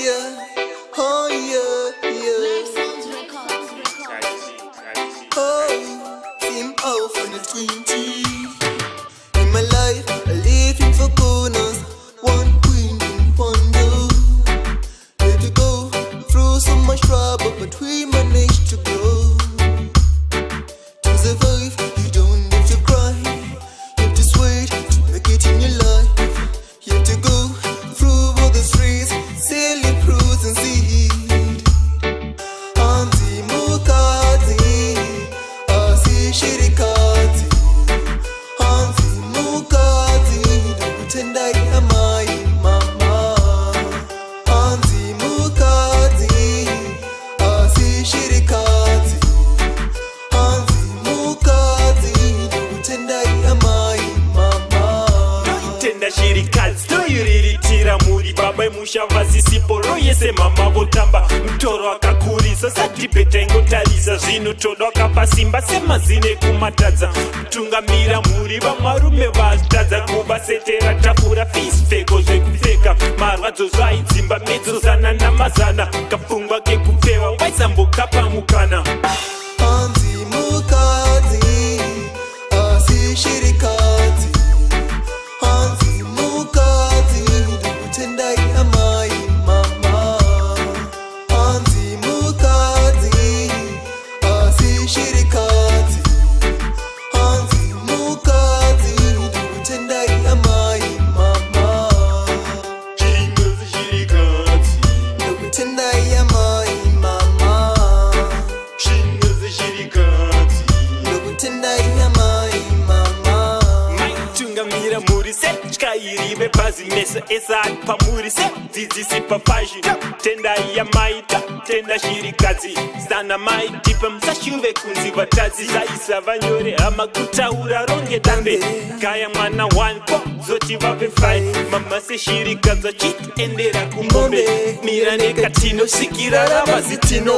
yeah, oh yeah, yeah. Oh, team out for the 20. In my life, I living for corners. One queen in wonder. Let to go through so much trouble, but we managed to grow. To survive, you don't have to cry. You have to sweat to make it in your life. You have to go through all the streets, selling fruits and seed. Auntie Mukazi, asi Shirikadzi. Auntie Mukazi, nakutenda ya mai mama. Auntie Mukazi, asi Shirikadzi. Auntie Mukazi, nakutenda ya mai mama. Tenda Shirikadzi, toyiriritira muri baba emushavha zisiporo yese mama votamba mtoro akakurisa sadhibheta ingotarisa zvino todo akapasimba semazine kumatadza kutungamira muri vamarume vatadza kuvasetera takura fisipfeko zvekupfeka marwadzo zvaidzimba medzo zana namazana kapfungwa kekupfewa waisambokapa mukana. Auntie Mukazi, asi Shirikadzi. Auntie Mukazi, nakutenda ya mai mama. Auntie Mukazi, asi Shirikadzi. Auntie Mukazi, nakutenda ya mai mama. Shirikadzi, Shirikadzi, Nakutenda ya mai mama. Shirikadzi, Shirikadzi. Nakutenda ya mai mama. Maitungamira muri se tyairive bhazi mesa esati pamuri se dzidzisi pafashi tenda yamaita tenda Shirikadzi sana maitipa musashuve kunzi vatadzi zvaisa vanyore hama kutaura ronge dambe kaya mwana 1 po zoti vave 5 mama se Shirikadzi achitiendera kumombe mira nekatino sikira ravazitino.